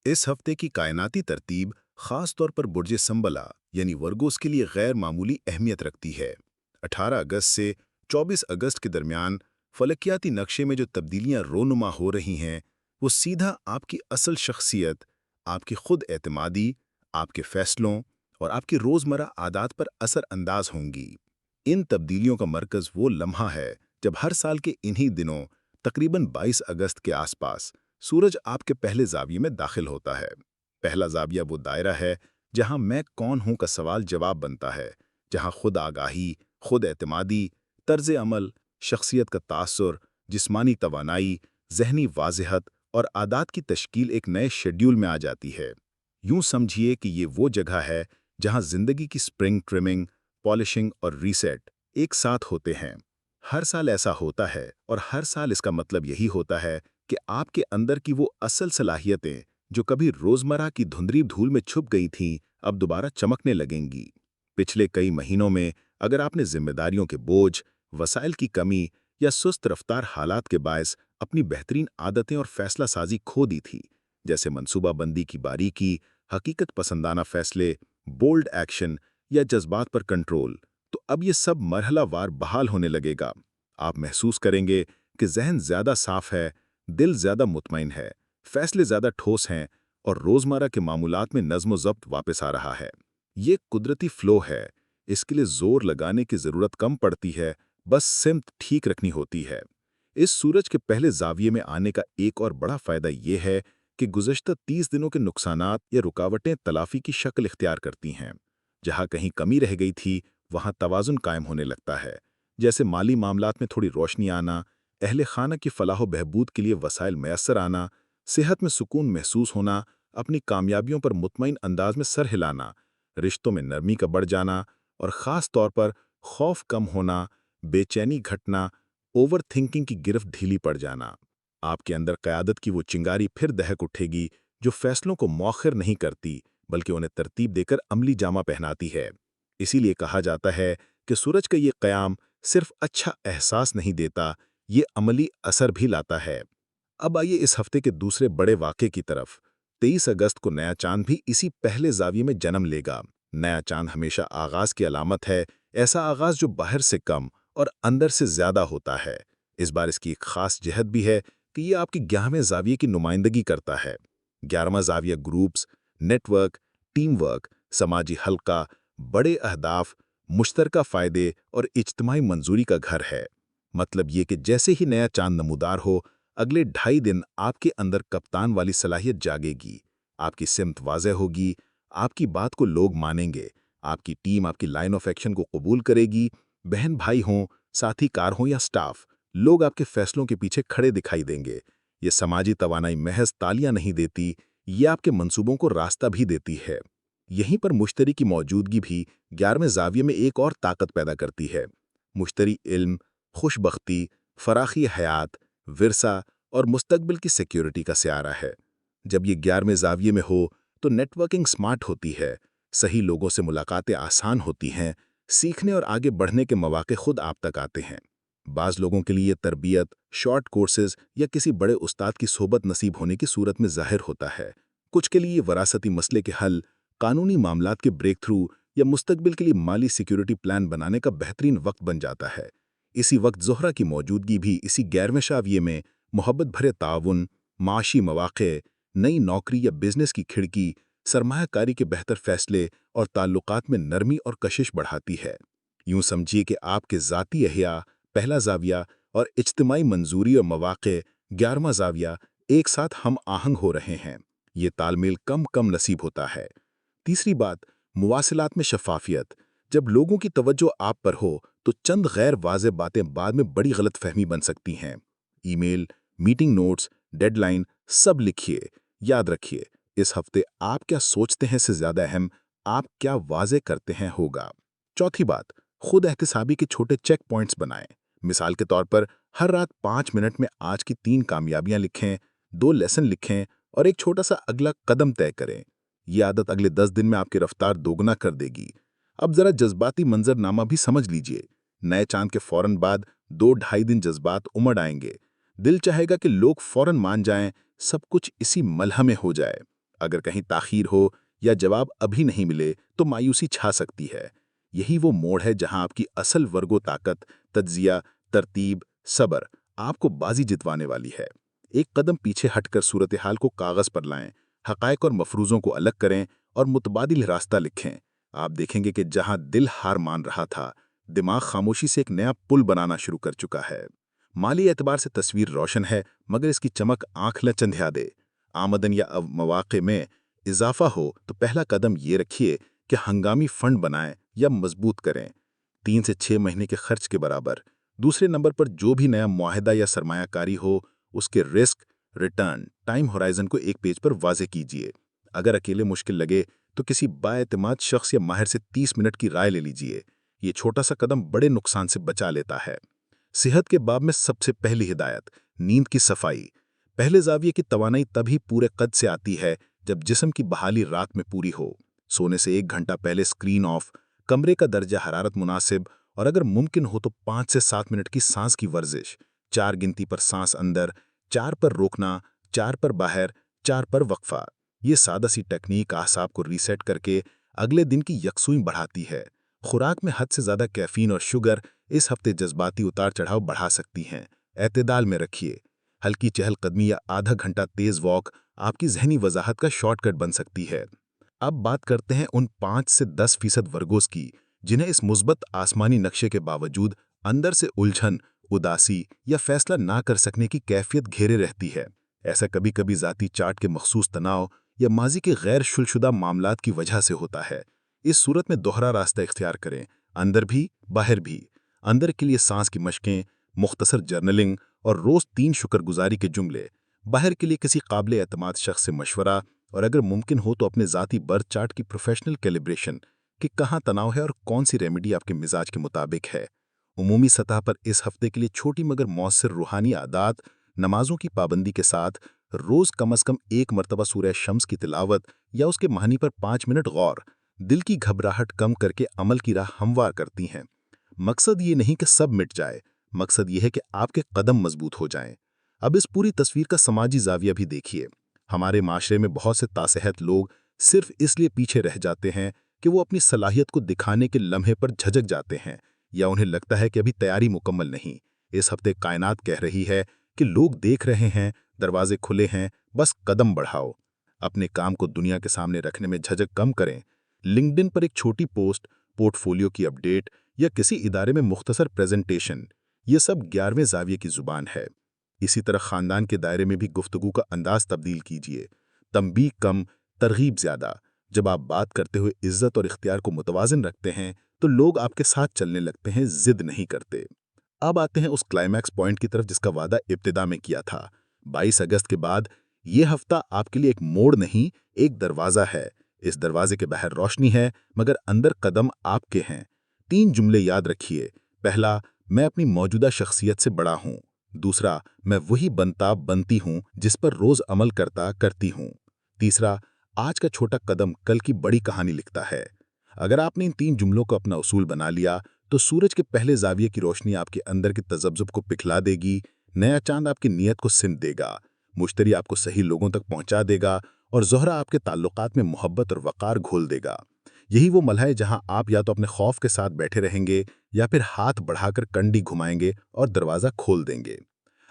इस हफ्ते की कायनाती तरतीब खास तौर पर बुर्ज संबला यानी वर्गोस के लिए गैर मामूली अहमियत रखती है। 18 अगस्त से 24 अगस्त के दरमियान फलकियाती नक्शे में जो तब्दीलियां रोनुमा हो रही हैं, वो सीधा आपकी असल शख्सियत, आपकी खुद एतमादी, आपके फैसलों और आपकी रोज़मर्रा आदात पर असर अंदाज होंगी। इन तब्दीलियों का मरकज़ वो लम्हा है जब हर साल के इन्हीं दिनों तकरीबन 22 अगस्त के आसपास सूरज आपके पहले ज़ाविये में दाखिल होता है। पहला ज़ाविया वो दायरा है जहां मैं कौन हूं का सवाल जवाब बनता है, जहां खुद आगाही, खुद एतमादी, तर्ज अमल, शख्सियत का तासुर, जिस्मानी तवानाई, जहनी वाजहत और आदात की तश्कील एक नए शेड्यूल में आ जाती है। यूं समझिए कि ये वो जगह है जहां जिंदगी की स्प्रिंग ट्रिमिंग, पॉलिशिंग और रीसेट एक साथ होते हैं। हर साल ऐसा होता है और हर साल इसका मतलब यही होता है कि आपके अंदर की वो असल सलाहियतें जो कभी रोजमर्रा की धुंधली धूल में छुप गई थीं, अब दोबारा चमकने लगेंगी। पिछले कई महीनों में अगर आपने जिम्मेदारियों के बोझ, वसाइल की कमी या सुस्त रफ्तार हालात के बायस अपनी बेहतरीन आदतें और फैसला साजी खो दी थी, जैसे मनसूबाबंदी की बारीकी, हकीकत पसंदाना फैसले, बोल्ड एक्शन या जज्बात पर कंट्रोल, तो अब ये सब मरहलावार बहाल होने लगेगा। आप महसूस करेंगे कि जहन ज्यादा साफ है, दिल ज्यादा मुतमईन है, फैसले ज्यादा ठोस हैं और रोजमर्रा के मामूलात में नज्म ज़ब्त वापस आ रहा है। ये कुदरती फ्लो है, इसके लिए जोर लगाने की जरूरत कम पड़ती है, बस सिमत ठीक रखनी होती है। इस सूरज के पहले जाविये में आने का एक और बड़ा फायदा ये है कि गुज़श्ता 30 दिनों के नुकसानात या रुकावटें तलाफी की शक्ल इख्तियार करती हैं। जहां कहीं कमी रह गई थी, वहां तवाज़ुन कायम होने लगता है। जैसे माली मामलात में थोड़ी रोशनी आना, अहले खाना की फलाह बहबूद के लिए वसाइल मैसर आना, सेहत में सुकून महसूस होना, अपनी कामयाबियों पर मुतमईन अंदाज में सर हिलाना, रिश्तों में नरमी का बढ़ जाना और ख़ास तौर पर खौफ कम होना, बेचैनी घटना, ओवर थिंकिंग की गिरफ्त ढीली पड़ जाना। आपके अंदर क़यादत की वो चिंगारी फिर दहक उठेगी जो फैसलों को मौखिर नहीं करती, बल्कि उन्हें तरतीब देकर अमली जामा पहनाती है। इसीलिए कहा जाता है कि सूरज का ये क़याम सिर्फ अच्छा एहसास नहीं देता, ये अमली असर भी लाता है। अब आइए इस हफ्ते के दूसरे बड़े वाक़े की तरफ। 23 अगस्त को नया चांद भी इसी पहले ज़ाविये में जन्म लेगा। नया चांद हमेशा आगाज़ की अलामत है, ऐसा आगाज़ जो बाहर से कम और अंदर से ज़्यादा होता है। इस बार इसकी एक ख़ास जहत भी है कि ये आपके 11वें ज़ाविये की नुमाइंदगी करता है। 11वां ज़ाविया ग्रुप्स, नेटवर्क, टीम वर्क, समाजी हल्का, बड़े अहदाफ, मुश्तरका फ़ायदे और इज्तिमाई मंजूरी का घर है। मतलब ये कि जैसे ही नया चांद नमूदार हो, अगले 2.5 दिन आपके अंदर कप्तान वाली सलाहियत जागेगी। आपकी सिमत वाज़ेह होगी, आपकी बात को लोग मानेंगे, आपकी टीम आपकी लाइन ऑफ एक्शन को कबूल करेगी। बहन भाई हों, साथी कार हों या स्टाफ, लोग आपके फैसलों के पीछे खड़े दिखाई देंगे। ये समाजी तवानाई महज तालियां नहीं देती, ये आपके मंसूबों को रास्ता भी देती है। यहीं पर मुश्तरी की मौजूदगी भी 11वें ज़ाविये में एक और ताकत पैदा करती है। मुश्तरी इल्म, खुशबख्ती, फराखी हयात, विरसा और मुस्तकबिल की सिक्योरिटी का स्यारा है। जब ये 11वें ज़ाविये में हो तो नेटवर्किंग स्मार्ट होती है, सही लोगों से मुलाकातें आसान होती हैं, सीखने और आगे बढ़ने के मौके खुद आप तक आते हैं। बाज़ लोगों के लिए तरबियत, शॉर्ट कोर्सेज या किसी बड़े उस्ताद की सोबत नसीब होने की सूरत में ज़ाहिर होता है। कुछ के लिए वरासती मसले के हल, कानूनी मामलात के ब्रेक थ्रू या मुस्तकबिल के लिए माली सिक्योरिटी प्लान बनाने का बेहतरीन वक्त बन जाता है। इसी वक्त ज़ोहरा की मौजूदगी भी इसी 11वें ज़ाविये में मोहब्बत भरे ताउन, माशी मौक़े, नई नौकरी या बिजनेस की खिड़की, सरमायाकारी के बेहतर फैसले और ताल्लुकात में नरमी और कशिश बढ़ाती है। यूं समझिए कि आपके ज़ाती अहिया, पहला ज़ाविया और इज्तिमाई मंजूरी और मौक़े, 11वां ज़ाविया एक साथ हम आहंग हो रहे हैं। ये तालमेल कम कम नसीब होता है। तीसरी बात, मुवासिलात में शफ़ाफ़ियत। जब लोगों की तवज्जो आप पर हो तो चंद गैर वाज़ेह बातें बाद में बड़ी गलतफहमी बन सकती हैं। ईमेल, मीटिंग नोट्स, डेडलाइन सब लिखिए। याद रखिए, इस हफ्ते आप क्या सोचते हैं से ज़्यादा अहम आप क्या वाज़ेह करते हैं होगा। चौथी बात, खुद एहतिसाबी के छोटे चेक पॉइंट्स बनाएं। मिसाल के तौर पर हर रात 5 मिनट में आज की 3 कामयाबियां लिखें, 2 लेसन लिखें और एक छोटा सा अगला कदम तय करें। ये आदत अगले 10 दिन में आपकी रफ्तार दोगुना कर देगी। अब जरा जज्बाती मंजरनामा भी समझ लीजिए। नए चांद के फौरन बाद 2-2.5 दिन जज्बात उमड़ आएंगे। दिल चाहेगा कि लोग फौरन मान जाएं, सब कुछ इसी मलह में हो जाए। अगर कहीं ताख़ीर हो या जवाब अभी नहीं मिले तो मायूसी छा सकती है। यही वो मोड़ है जहां आपकी असल वर्गो ताकत, तज्जिया, तरतीब, सब्र आपको बाजी जितवाने वाली है। एक कदम पीछे हटकर सूरत हाल को कागज़ पर लाएं, हक़ाइक़ और मफरूज़ों को अलग करें और मुतबादिल रास्ता लिखें। आप देखेंगे कि जहां दिल हार मान रहा था, दिमाग खामोशी से एक नया पुल बनाना शुरू कर चुका है। माली एतबार से तस्वीर रोशन है, मगर इसकी चमक आंख न चंधिया दे। आमदन या मौक़े में इजाफा हो तो पहला कदम ये रखिए कि हंगामी फंड बनाएं या मजबूत करें, 3 से 6 महीने के खर्च के बराबर। दूसरे नंबर पर जो भी नया मुआहदा या सरमायाकारी हो, उसके रिस्क, रिटर्न, टाइम होराइजन को एक पेज पर वाज़े कीजिए। अगर अकेले मुश्किल लगे तो किसी बाएतमाद शख्स या माहिर से 30 मिनट की राय ले लीजिए। ये छोटा सा कदम बड़े नुकसान से बचा लेता है। सेहत के बाब में सबसे पहली हिदायत, नींद की सफाई। पहले ज़ाविये की तवानाई तभी पूरे कद से आती है जब जिस्म की बहाली रात में पूरी हो। सोने से 1 घंटा पहले स्क्रीन ऑफ, कमरे का दर्जा हरारत मुनासिब और अगर मुमकिन हो तो 5 से 7 मिनट की सांस की वर्जिश। 4 गिनती पर सांस अंदर, 4 पर रोकना, 4 पर बाहर, 4 पर वक्फा। ये सादा सी टेक्निक आसाब को रीसेट करके अगले दिन की यकसुई बढ़ाती है। खुराक में हद से ज़्यादा कैफीन और शुगर इस हफ्ते जज्बाती उतार चढ़ाव बढ़ा सकती हैं। एतदाल में रखिए। हल्की चहलकदमी या आधा घंटा तेज़ वॉक आपकी जहनी वजाहत का शॉर्टकट बन सकती है। अब बात करते हैं उन 5 से 10% वर्गोस की जिन्हें इस मुस्बत आसमानी नक्शे के बावजूद अंदर से उलझन, उदासी या फैसला ना कर सकने की कैफियत घेरे रहती है। ऐसा कभी कभी ज़ाती चार्ट के मखसूस तनाव या माजी के गैर शुलशुदा मामलात की वजह से होता है। इस सूरत में दोहरा रास्ता इख्तियार करें, अंदर भी बाहर भी। अंदर के लिए सांस की मशकें, मुख्तसर जर्नलिंग और रोज़ 3 शुक्रगुजारी के जुमले। बाहर के लिए किसी काबिल एतमाद शख्स से मशवरा और अगर मुमकिन हो तो अपने ज़ाती बर्थ चार्ट की प्रोफेशनल कैलिब्रेशन कि कहाँ तनाव है और कौन सी रेमेडी आपके मिजाज के मुताबिक है। उमूमी सतह पर इस हफ्ते के लिए छोटी मगर मौसर रूहानी आदात, नमाजों की पाबंदी के साथ रोज़ कम अज़ कम 1 मरतबा सूरह शम्स की तिलावत या उसके महानी पर 5 मिनट गौर, दिल की घबराहट कम करके अमल की राह हमवार करती हैं। मकसद ये नहीं कि सब मिट जाए, मकसद ये है कि आपके कदम मजबूत हो जाएं। अब इस पूरी तस्वीर का समाजी जाविया भी देखिए। हमारे माशरे में बहुत से तासेहत लोग सिर्फ इसलिए पीछे रह जाते हैं कि वो अपनी सलाहियत को दिखाने के लम्हे पर झिझक जाते हैं या उन्हें लगता है कि अभी तैयारी मुकम्मल नहीं। इस हफ्ते कायनात कह रही है कि लोग देख रहे हैं, दरवाजे खुले हैं, बस कदम बढ़ाओ। अपने काम को दुनिया के सामने रखने में झिझक कम करें। लिंक्डइन पर एक छोटी पोस्ट, पोर्टफोलियो की अपडेट या किसी इदारे में मुख्तसर प्रेजेंटेशन, ये सब 11वें ज़ाविये की ज़ुबान है। इसी तरह ख़ानदान के दायरे में भी गुफ्तगू का अंदाज तब्दील कीजिए। तंबीह कम, तरगीब ज़्यादा। जब आप बात करते हुए इज्जत और इख्तियार को मुतवाज़िन रखते हैं तो लोग आपके साथ चलने लगते हैं, जिद नहीं करते। अब आते हैं उस क्लाइमैक्स पॉइंट की तरफ जिसका वादा इब्तिदा में किया था। 22 अगस्त के बाद ये हफ्ता आपके लिए एक मोड़ नहीं, एक दरवाज़ा है। इस दरवाजे के बाहर रोशनी है मगर अंदर कदम आपके हैं। 3 जुमले याद रखिए। पहला, मैं अपनी मौजूदा शख्सियत से बड़ा हूँ। दूसरा, मैं वही बनता बनती हूँ जिस पर रोज़ अमल करता करती हूँ। तीसरा, आज का छोटा कदम कल की बड़ी कहानी लिखता है। अगर आपने इन 3 जुमलों को अपना उसूल बना लिया तो सूरज के पहले ज़ाविये की रोशनी आपके अंदर के तजब्जुब को पिघला देगी। नया चांद आपकी नीयत को सिमट देगा, मुश्तरी आपको सही लोगों तक पहुंचा देगा और ज़ोहरा आपके ताल्लुकात में मोहब्बत और वक़ार घोल देगा। यही वो मलहा है जहां आप या तो अपने खौफ के साथ बैठे रहेंगे या फिर हाथ बढ़ाकर कंडी घुमाएंगे और दरवाज़ा खोल देंगे।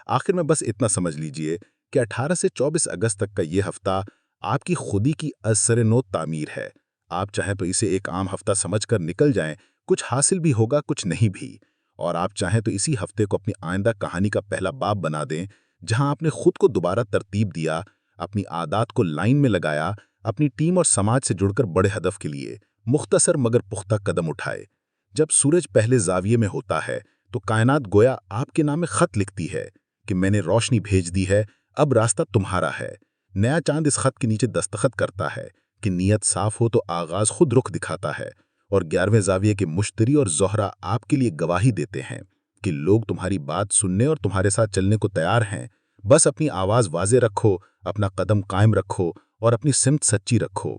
आखिर में बस इतना समझ लीजिए कि 18 से 24 अगस्त तक का ये हफ्ता आपकी खुदी की असर-नो तामीर है। आप चाहें तो इसे एक आम हफ्ता समझकर निकल जाएं, कुछ हासिल भी होगा, कुछ नहीं भी। और आप चाहें तो इसी हफ्ते को अपनी आइंदा कहानी का पहला बाब बना दें, जहां आपने खुद को दोबारा तरतीब दिया, अपनी आदत को लाइन में लगाया, अपनी टीम और समाज से जुड़कर बड़े हदफ के लिए मुख्तसर मगर पुख्ता कदम उठाए। जब सूरज पहले ज़ाविये में होता है तो कायनात गोया आपके नाम में खत लिखती है कि मैंने रोशनी भेज दी है, अब रास्ता तुम्हारा है। नया चांद इस खत के नीचे दस्तखत करता है कि नीयत साफ हो तो आगाज खुद रुख दिखाता है और 11वें ज़ाविये के मुश्तरी और ज़ोहरा आपके लिए गवाही देते हैं कि लोग तुम्हारी बात सुनने और तुम्हारे साथ चलने को तैयार हैं। बस अपनी आवाज़ वाजे रखो, अपना कदम कायम रखो और अपनी सिमत सच्ची रखो।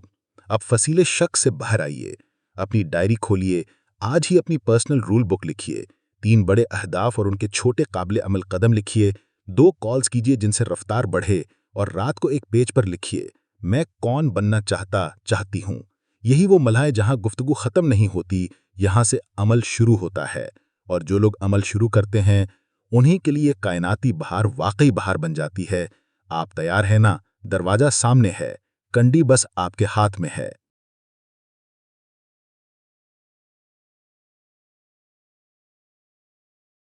अब फसीले शक से बाहर आइए, अपनी डायरी खोलिए, आज ही अपनी पर्सनल रूल बुक लिखिए। 3 बड़े अहदाफ और उनके छोटे काबिल अमल कदम लिखिए। 2 कॉल्स कीजिए जिनसे रफ्तार बढ़े और रात को एक पेज पर लिखिए, मैं कौन बनना चाहती हूँ। यही वो मलहा है जहाँ गुफ्तगू ख़त्म नहीं होती, यहाँ से अमल शुरू होता है। और जो लोग अमल शुरू करते हैं, उन्हीं के लिए कायनाती बहार वाकई बहार बन जाती है। आप तैयार हैं ना? दरवाज़ा सामने है, कंडी बस आपके हाथ में है।